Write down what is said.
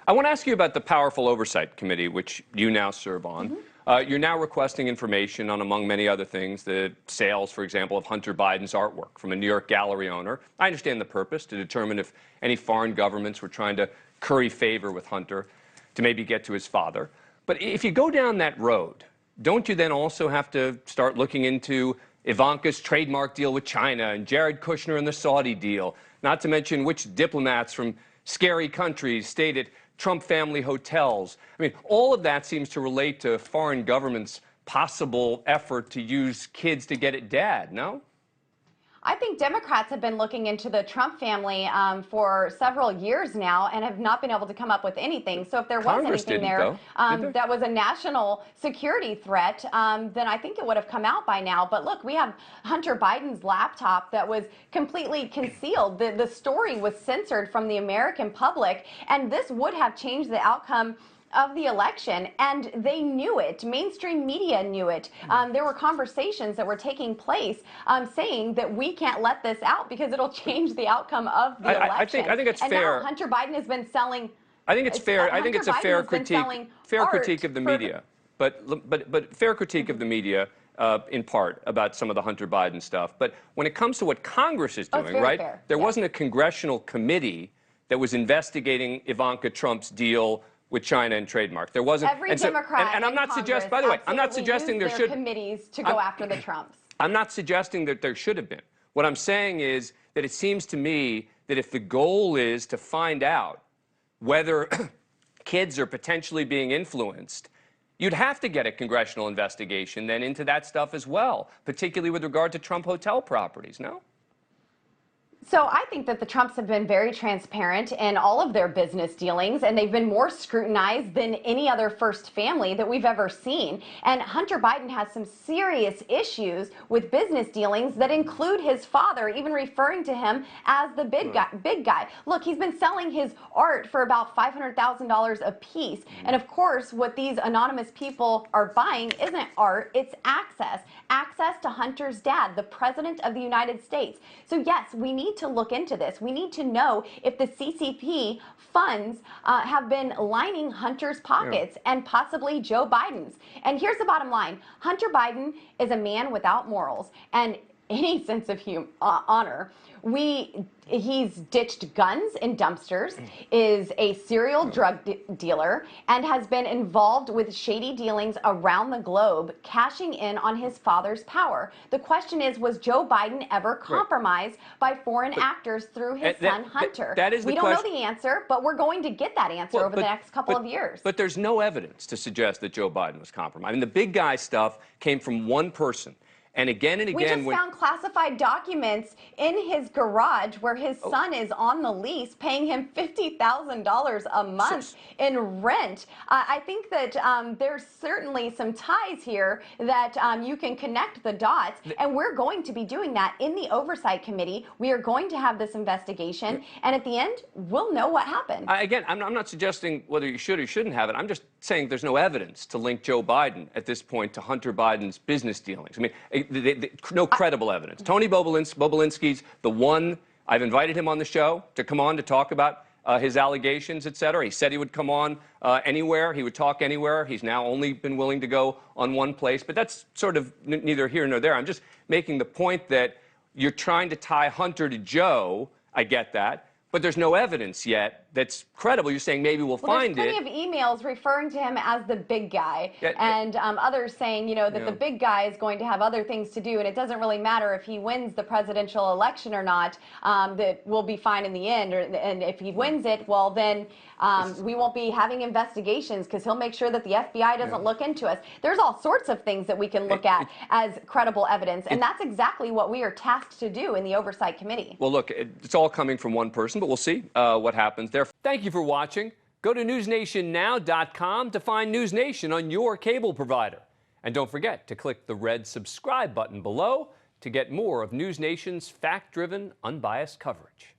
I want to ask you about the powerful Oversight Committee, which you now serve on. You're now requesting information on, among many other things, the sales, for example, of Hunter Biden's artwork from a New York gallery owner. I understand the purpose, to determine if any foreign governments were trying to curry favor with Hunter to maybe get to his father. But if you go down that road, don't you then also have to start looking into Ivanka's trademark deal with China and Jared Kushner and the Saudi deal, not to mention which diplomats from scary countries stayed at Trump family hotels? I mean, all of that seems to relate to foreign governments' possible effort to use kids to get at dad, no? I think Democrats have been looking into the Trump family for several years now and have not been able to come up with anything. So if there was anything there that was a national security threat, then I think it would have come out by now. But look, we have Hunter Biden's laptop that was completely concealed. The story was censored from the American public, and this would have changed the outcome of the election, and they knew it. Mainstream media knew it. There were conversations that were taking place saying that we can't let this out because it'll change the outcome of the election. I think it's and fair. Now Hunter Biden has been selling. I think it's fair. I think it's a fair critique of the media, but fair critique of the media. In part about some of the Hunter Biden stuff. But when it comes to what Congress is doing, right? There wasn't a congressional committee that was investigating Ivanka Trump's deal with China and trademark. There wasn't. Every Democrat and I'm not suggesting, by the way, I'm not suggesting there should committees to go after the Trumps. I'm not suggesting that there should have been. What I'm saying is that it seems to me that if the goal is to find out whether kids are potentially being influenced, you'd have to get a congressional investigation then into that stuff as well, particularly with regard to Trump hotel properties, no? So I think that the Trumps have been very transparent in all of their business dealings, and they've been more scrutinized than any other first family that we've ever seen. And Hunter Biden has some serious issues with business dealings that include his father, even referring to him as the big guy. Look, he's been selling his art for about $500,000 a piece. And of course, what these anonymous people are buying isn't art, it's access to Hunter's dad, the President of the United States. So yes, we need to look into this. We need to know if the CCP funds have been lining Hunter's pockets and possibly Joe Biden's. And here's the bottom line. Hunter Biden is a man without morals and any sense of honor. He's ditched guns in dumpsters, is a serial drug dealer, and has been involved with shady dealings around the globe, cashing in on his father's power. The question is, was Joe Biden ever compromised by foreign actors through his son Hunter? We don't know the answer, but we're going to get that answer over the next couple of years. But there's no evidence to suggest that Joe Biden was compromised. I mean, the big guy stuff came from one person. And again, we just found classified documents in his garage where his son is on the lease, paying him $50,000 a month in rent. I think that there's certainly some ties here that you can connect the dots, and we're going to be doing that in the Oversight Committee. We are going to have this investigation, and at the end, we'll know what happened. Again, I'm not suggesting whether you should or shouldn't have it. I'm just saying there's no evidence to link Joe Biden at this point to Hunter Biden's business dealings. I mean, no credible evidence. Tony Bobulinski's the one. I've invited him on the show to come on to talk about his allegations, et cetera. He said he would come on anywhere. He would talk anywhere. He's now only been willing to go on one place. But that's sort of neither here nor there. I'm just making the point that you're trying to tie Hunter to Joe. I get that. But there's no evidence yet that's credible. You're saying maybe we'll find it. There's plenty of emails referring to him as the big guy, and others saying, you know, that the big guy is going to have other things to do, and it doesn't really matter if he wins the presidential election or not, that we'll be fine in the end. And if he wins it, well, then we won't be having investigations because he'll make sure that the FBI doesn't look into us. There's all sorts of things that we can look at as credible evidence, and that's exactly what we are tasked to do in the Oversight Committee. Well, look, it's all coming from one person, but we'll see what happens there. Thank you for watching. Go to NewsNationNow.com to find NewsNation on your cable provider. And don't forget to click the red subscribe button below to get more of NewsNation's fact-driven, unbiased coverage.